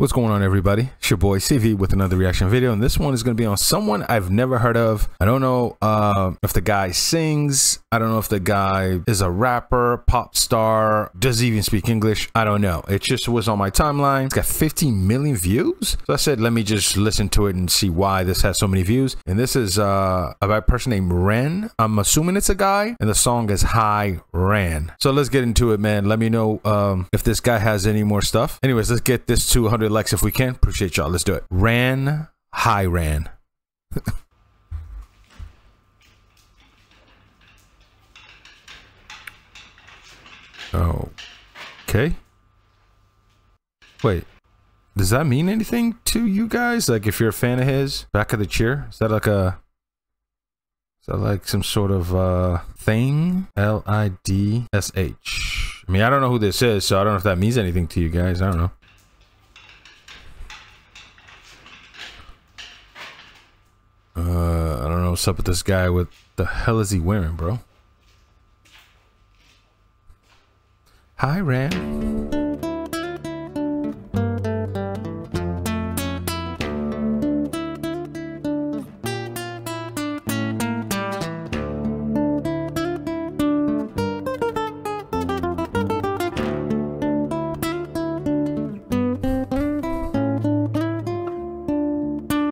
What's going on, everybody? It's your boy CV with another reaction video, and this one is going to be on someone I've never heard of. I don't know if the guy sings. I don't know if the guy is a rapper, pop star, does he even speak English? I don't know. It just was on my timeline. It's got 15 million views. So I said, let me just listen to it and see why this has so many views. And this is about a person named Ren. I'm assuming it's a guy, and the song is Hi Ren. So let's get into it, man. Let me know if this guy has any more stuff. Anyways, let's get this to 100 likes if we can. Appreciate y'all. Let's do it. Ren, Hi Ren. Okay. Wait, does that mean anything to you guys? Like, if you're a fan of his, back of the chair, is that like a, is that like some sort of thing? Lidsh. I mean, I don't know who this is, so I don't know if that means anything to you guys. I don't know. I don't know what's up with this guy. What the hell is he wearing, bro? Hi, Ren.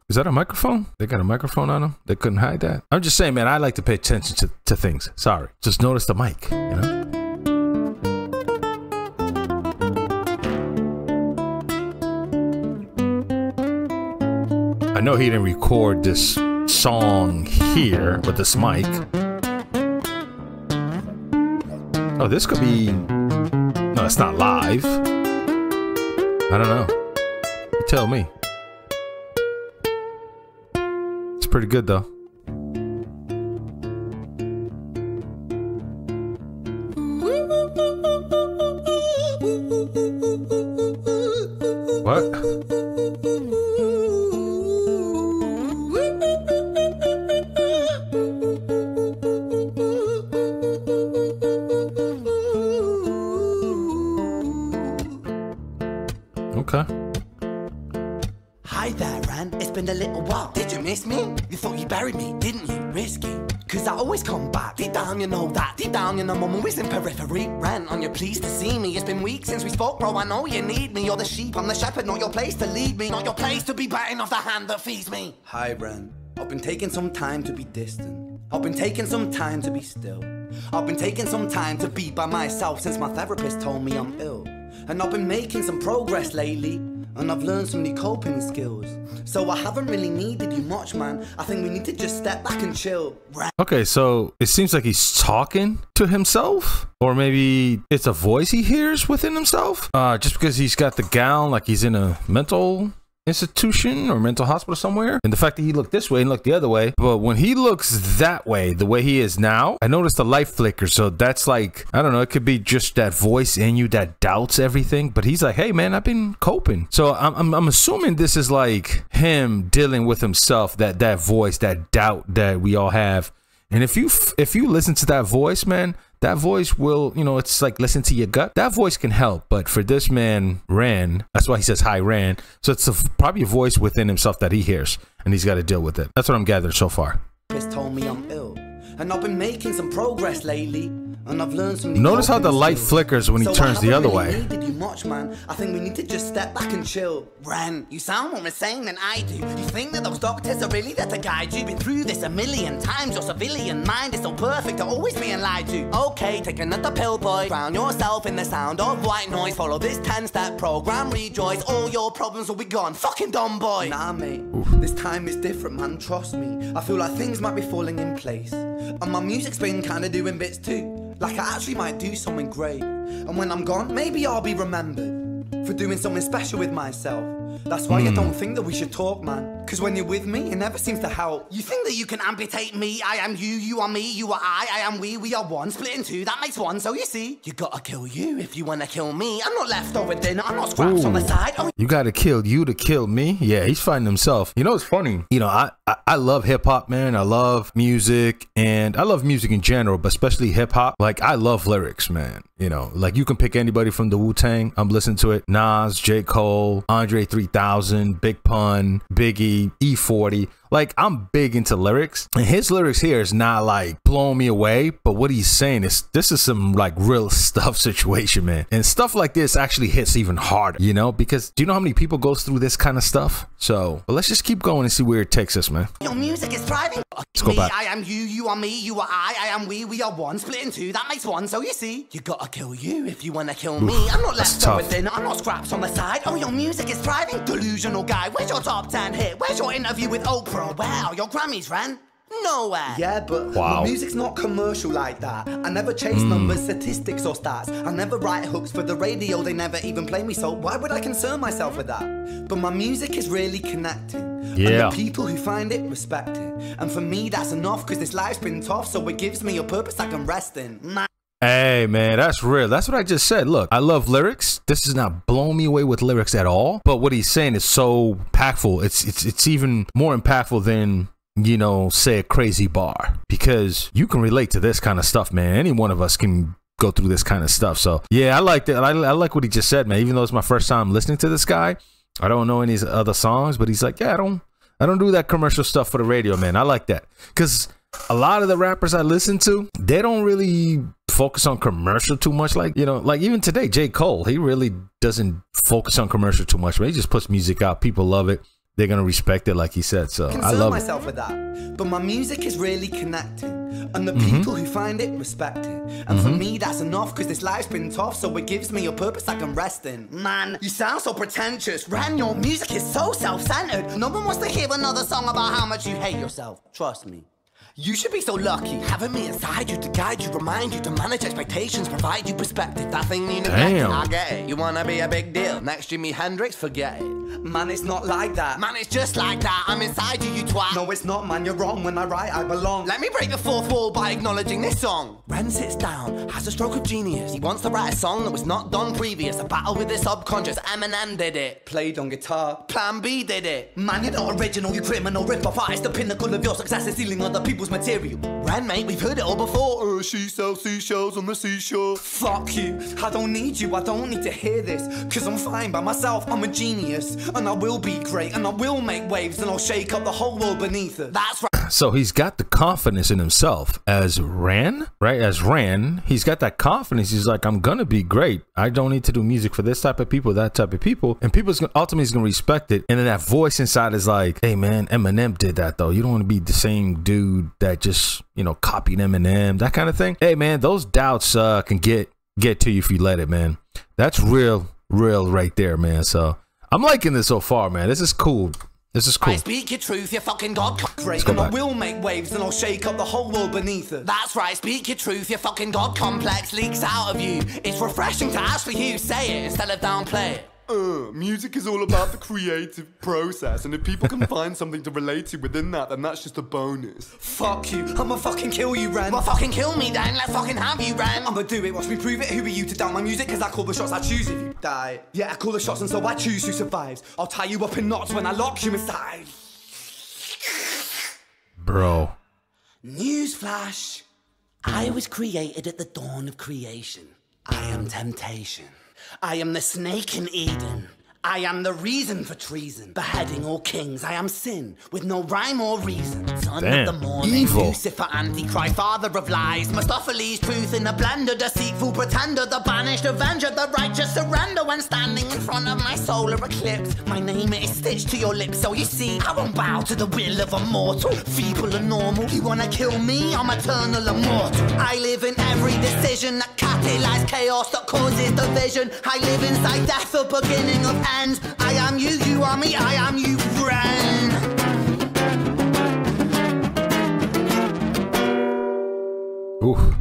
Is that a microphone? They got a microphone on them? They couldn't hide that? I'm just saying, man, I like to pay attention to things. Sorry. Just notice the mic, you know? I know he didn't record this song here with this mic. Oh, this could be... No, it's not live. I don't know. You tell me. Pretty good though. What? Okay. Hi there, Ren. It's been a little while. Did you miss me? You thought you buried me, didn't you? Risky. Cause I always come back. Deep down, you know that. Deep down, you know I'm always in periphery. Ren, on your pleased to see me. It's been weeks since we spoke, bro. I know you need me. You're the sheep, I'm the shepherd. Not your place to lead me. Not your place to be biting off the hand that feeds me. Hi, Ren. I've been taking some time to be distant. I've been taking some time to be still. I've been taking some time to be by myself since my therapist told me I'm ill. And I've been making some progress lately. And I've learned some new coping skills. So I haven't really needed you much, man. I think we need to just step back and chill. Okay, so it seems like he's talking to himself. Or maybe it's a voice he hears within himself. Just because he's got the gown like he's in a mental institution or mental hospital somewhere, and the fact that he looked this way and looked the other way, but when he looks that way, the way he is now, I noticed the light flicker. So that's like, I don't know, it could be just that voice in you that doubts everything, but he's like, hey man, I've been coping. So I'm assuming this is like him dealing with himself, that voice, that doubt that we all have. And if you listen to that voice, man, that voice will, you know, it's like listen to your gut. That voice can help. But for this man, Ren, that's why he says hi, Ren. So it's probably a voice within himself that he hears, and he's got to deal with it. That's what I'm gathering so far. Told me I'm ill, and I've been making some progress lately. And I've learned some. Notice how the light flickers when he turns the other way. Needed you much, man. I think we need to just step back and chill. Ren, you sound more insane than I do. You think that those doctors are really there to guide you? Been through this a million times. Your civilian mind is so perfect to always being lied to. Okay, take another pill, boy. Drown yourself in the sound of white noise. Follow this 10-step program. Rejoice. All your problems will be gone. Fucking dumb boy. Nah, mate. This time is different, man. Trust me. I feel like things might be falling in place, and my music's been kinda doing bits too. Like I actually might do something great. And when I'm gone, maybe I'll be remembered for doing something special with myself. That's why I don't think that we should talk, man. Cause when you're with me, it never seems to help. You think that you can amputate me? I am you, you are me, you are I am we are one. Split in two, that makes one. So you see, you gotta kill you if you wanna kill me. I'm not leftover dinner, I'm not scraps on the side. You gotta kill you to kill me? Yeah, he's fighting himself. You know, it's funny. You know, I love hip hop, man. I love music, and I love music in general, but especially hip hop. Like, I love lyrics, man. You know, like you can pick anybody from the Wu-Tang. I'm listening to it. Nas, J. Cole, Andre 3000, Big Pun, Biggie, E40. Like, I'm big into lyrics, and his lyrics here is not like blowing me away, but what he's saying is this is some like real stuff situation, man. And stuff like this actually hits even harder, you know, because do you know how many people goes through this kind of stuff? So, but let's just keep going and see where it takes us, man. Your music is thriving. Let's go back. I am you, you are me, you are I am we are one, split in two, that makes one, so you see, you gotta kill you if you wanna kill me. I'm not left over thin, I'm not scraps on the side. Oh, your music is thriving, delusional guy. Where's your top 10 hit? Where's your interview with Oprah? Wow, your Grammys ran nowhere. Yeah, but my music's not commercial like that. I never chase numbers, statistics or stats. I never write hooks for the radio, they never even play me, so why would I concern myself with that? But my music is really connecting. Yeah. And the people who find it respect it. And for me that's enough, cause this life's been tough, so it gives me a purpose I can rest in. Hey, man, that's real. That's what I just said. Look, I love lyrics. This is not blowing me away with lyrics at all. But what he's saying is so impactful. It's even more impactful than, you know, say a crazy bar. Because you can relate to this kind of stuff, man. Any one of us can go through this kind of stuff. So, yeah, I like that. I like what he just said, man. Even though it's my first time listening to this guy, I don't know any other songs. But he's like, yeah, I don't do that commercial stuff for the radio, man. I like that. Because a lot of the rappers I listen to, they don't really focus on commercial too much. Like, you know, like even today, J. Cole, he really doesn't focus on commercial too much, but he just puts music out. People love it. They're going to respect it, like he said. So I love myself with that. But my music is really connecting. And the people who find it respect it. And for me, that's enough, because this life's been tough, so it gives me a purpose I can rest in. Man, you sound so pretentious. Ran, your music is so self-centered. No one wants to hear another song about how much you hate yourself. Trust me. You should be so lucky, having me inside you to guide you, remind you to manage expectations, provide you perspective. That thing you neglected, I get it. You wanna be a big deal, next Jimi Hendrix, forget it. Man, it's not like that. Man, it's just like that. I'm inside you, you twat. No, it's not, man, you're wrong. When I write, I belong. Let me break the fourth wall by acknowledging this song. Ren sits down, has a stroke of genius. He wants to write a song that was not done previous. A battle with his subconscious, Eminem did it. Played on guitar. Plan B did it. Man, you're not original, you criminal rip-off artist. The pinnacle of your success is stealing other people's material. Ren, mate, we've heard it all before. She sells seashells on the seashore. Fuck you, I don't need you, I don't need to hear this. Cause I'm fine by myself, I'm a genius. And I will be great, and I will make waves, and I'll shake up the whole world beneath us. That's right. So he's got the confidence in himself as Ran, right? As Ran, he's got that confidence. He's like, I'm gonna be great. I don't need to do music for this type of people, that type of people, and people's gonna, ultimately gonna respect it. And then that voice inside is like, hey man, Eminem did that though. You don't want to be the same dude that just, you know, copied Eminem, that kind of thing. Hey man, those doubts can get to you if you let it, man. That's real right there, man. So I'm liking this so far, man. This is cool. This is cool. I speak your truth, you fucking god. Great, and I will make waves, and I'll shake up the whole world beneath us. That's right, speak your truth, your fucking god complex leaks out of you. It's refreshing to actually hear you say it instead of downplay it. Music is all about the creative process, and if people can find something to relate to within that, then that's just a bonus. Fuck you, I'ma fucking kill you, Ren. Well, fucking kill me then, let's fucking have you, Ren. I'ma do it, watch me prove it. Who are you to doubt my music? Cause I call the shots, I choose if you die. Yeah, I call the shots, and so I choose who survives. I'll tie you up in knots when I lock you inside. Bro. Newsflash. I was created at the dawn of creation. I am temptation. I am the snake in Eden. I am the reason for treason. Beheading all kings, I am sin, with no rhyme or reason. Son of the morning, evil. Lucifer, Antichrist, father of lies. Mephistophelies, truth in a blender. Deceitful pretender, the banished avenger. The righteous surrender when standing in front of my solar eclipse. My name is stitched to your lips, so you see, I won't bow to the will of a mortal. Feeble and normal, you wanna kill me? I'm eternal immortal. I live in every decision that catalyzes chaos, that causes division. I live inside death, the beginning of ends. I am you, you are me, I am you, Ren. Oof.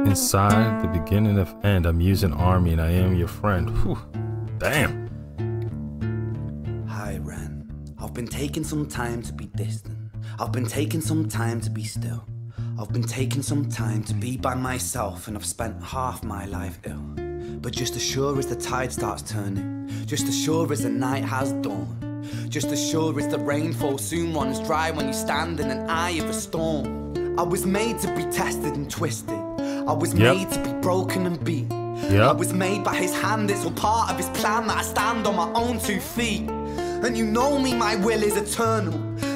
Inside the beginning of end, I'm using army and I am your friend. Whew. Damn. Hi, Ren. I've been taking some time to be distant. I've been taking some time to be still. I've been taking some time to be by myself, and I've spent half my life ill. But just as sure as the tide starts turning, just as sure as the night has dawned, just as sure as the rainfall soon runs dry when you stand in an eye of a storm. I was made to be tested and twisted. I was made to be broken and beat. I was made by his hand, it's all part of his plan that I stand on my own 2 feet. And you know me, my will is eternal.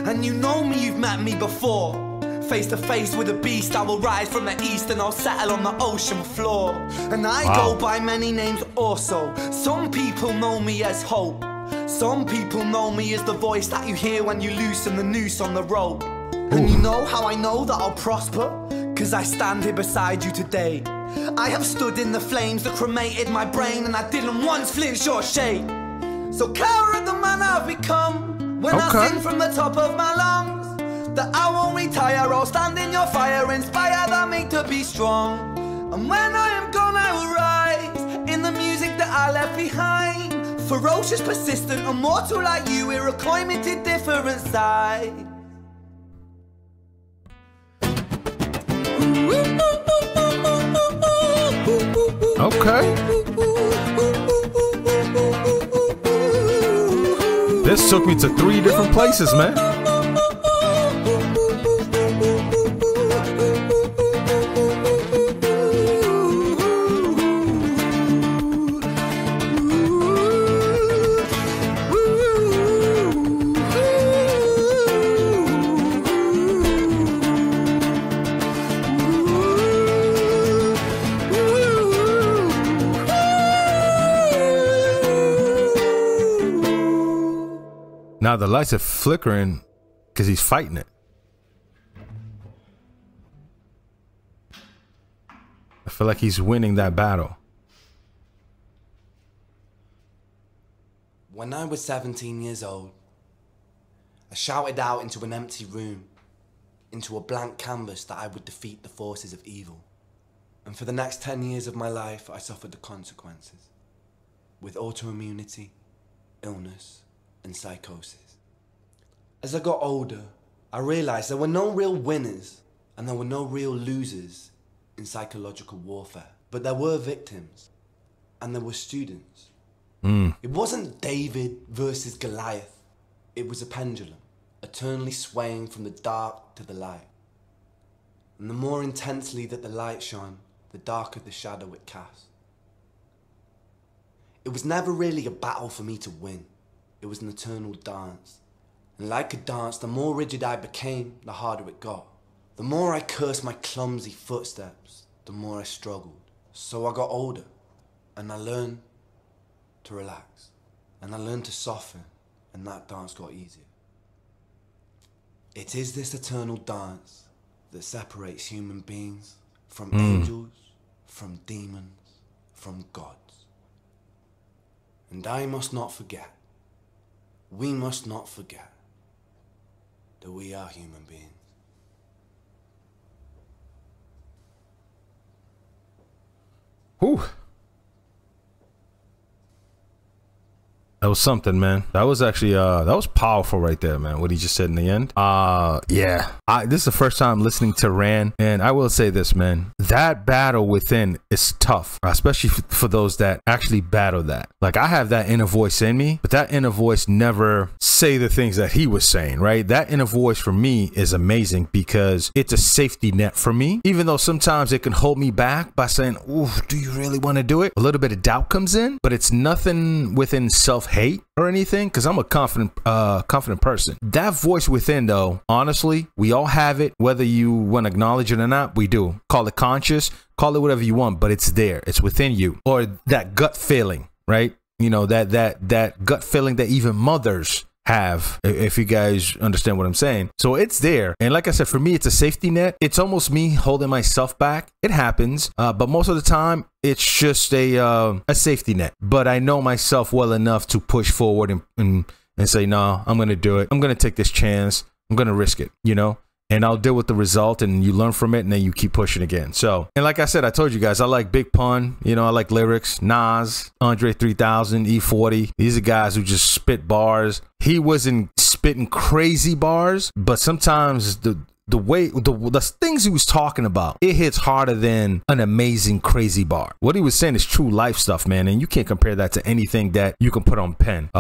And you know me, you've met me before. Face to face with a beast, I will rise from the east and I'll settle on the ocean floor. And I go by many names also. Some people know me as hope. Some people know me as the voice that you hear when you loosen the noose on the rope. And you know how I know that I'll prosper? 'Cause I stand here beside you today. I have stood in the flames that cremated my brain, and I didn't once flinch or shake. So care of the man I've become when I sing from the top of my lungs that I won't retire, I'll stand in your fire, inspired I make to be strong. And when I am gone I will rise in the music that I left behind. Ferocious, persistent, immortal like you, we're a climate different side. Okay. This took me to 3 different places, man. Now the lights are flickering because he's fighting it. I feel like he's winning that battle. When I was 17 years old, I shouted out into an empty room, into a blank canvas that I would defeat the forces of evil. And for the next 10 years of my life, I suffered the consequences, with autoimmunity, illness, and psychosis. As I got older, I realized there were no real winners and there were no real losers in psychological warfare, but there were victims and there were students. It wasn't David versus Goliath. It was a pendulum, eternally swaying from the dark to the light. And the more intensely that the light shone, the darker the shadow it cast. It was never really a battle for me to win. It was an eternal dance. And like a dance, the more rigid I became, the harder it got. The more I cursed my clumsy footsteps, the more I struggled. So I got older, and I learned to relax. And I learned to soften, and that dance got easier. It is this eternal dance that separates human beings from angels, from demons, from gods. And I must not forget, we must not forget that we are human beings. Whew. That was something, man. That was actually that was powerful right there, man, what he just said in the end. Yeah. This is the first time listening to Ran, and I will say this, man. That battle within is tough, especially for those that actually battle that. Like, I have that inner voice in me, but that inner voice never say the things that he was saying, right? That inner voice for me is amazing because it's a safety net for me, even though sometimes it can hold me back by saying, ooh, do you really want to do it? A little bit of doubt comes in, but it's nothing within self-hate or anything, because I'm a confident person. That voice within, though, honestly, we all have it, whether you want to acknowledge it or not. We do. Call it conscious, call it whatever you want, but it's there. It's within you. Or that gut feeling, right? You know, that gut feeling that even mothers have, if you guys understand what I'm saying. So it's there. And like I said, for me, it's a safety net. It's almost me holding myself back. It happens. But most of the time, it's just a safety net. But I know myself well enough to push forward and say, no, I'm going to do it. I'm going to take this chance. I'm going to risk it, you know? And I'll deal with the result, and you learn from it, and then you keep pushing again. So, and like I said, I told you guys, I like Big Pun, you know, I like lyrics, Nas, Andre 3000, E40. These are guys who just spit bars. He wasn't spitting crazy bars, but sometimes the things he was talking about, it hits harder than an amazing crazy bar. What he was saying is true life stuff, man, and you can't compare that to anything that you can put on pen.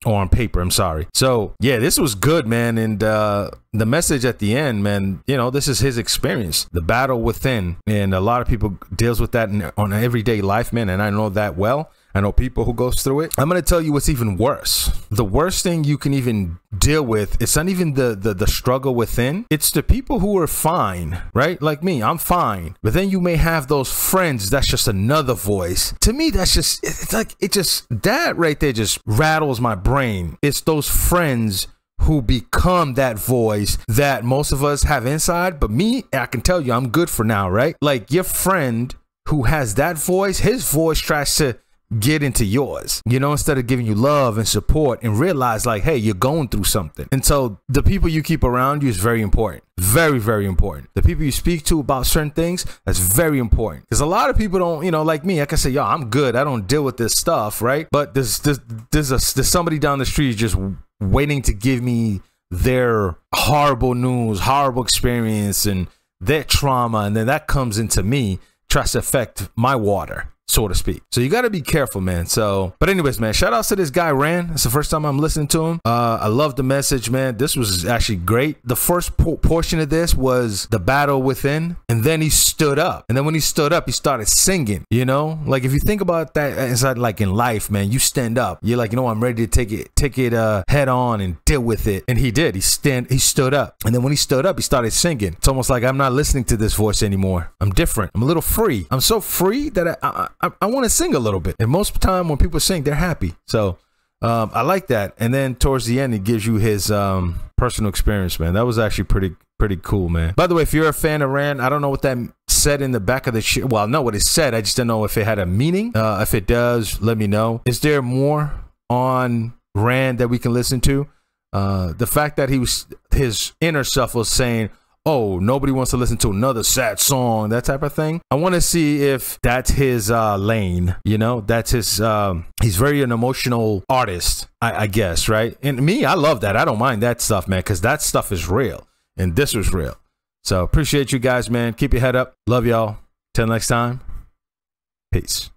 or on paper, I'm sorry. So yeah, this was good, man. And the message at the end, man, you know, this is his experience, the battle within. And a lot of people deals with that on everyday life, man. And I know that well. I know people who goes through it. I'm going to tell you what's even worse. The worst thing you can even deal with, it's not even the struggle within. It's the people who are fine, right? Like me, I'm fine. But then you may have those friends, that's just another voice. To me, that's just, it's like, it just, that right there just rattles my brain. It's those friends who become that voice that most of us have inside. But me, I can tell you, I'm good for now, right? Like your friend who has that voice, his voice tries to get into yours, you know, instead of giving you love and support and realize like, hey, you're going through something. And so the people you keep around you is very important. Very, very important. The people you speak to about certain things, that's very important. Because a lot of people don't, you know, like me, I can say, yo, I'm good. I don't deal with this stuff, right? But there's somebody down the street just waiting to give me their horrible news, horrible experience and their trauma. And then that comes into me, tries to affect my water, so to speak. So you got to be careful, man. So, but anyways, man, shout outs to this guy, Ran. It's the first time I'm listening to him. I love the message, man. This was actually great. The first portion of this was the battle within, and then he stood up. And then when he stood up, he started singing, you know, like if you think about that inside, like in life, man, you stand up, you're like, you know, I'm ready to take it head on and deal with it. And he did. He stood up. And then when he stood up, he started singing. It's almost like I'm not listening to this voice anymore. I'm different. I'm a little free. I'm so free that I want to sing a little bit. And most of the time when people sing, they're happy. So I like that. And then towards the end, it gives you his personal experience, man. That was actually pretty cool, man. By the way, if you're a fan of Rand, I don't know what that said in the back of the shit. Well, I know what it said. I just don't know if it had a meaning. If it does, let me know. Is there more on Rand that we can listen to? The fact that his inner self was saying, oh, nobody wants to listen to another sad song, that type of thing. I want to see if that's his lane, you know, that's his, he's very an emotional artist, I guess, right? And me, I love that. I don't mind that stuff, man, because that stuff is real. And this was real. So appreciate you guys, man. Keep your head up. Love y'all. Till next time. Peace.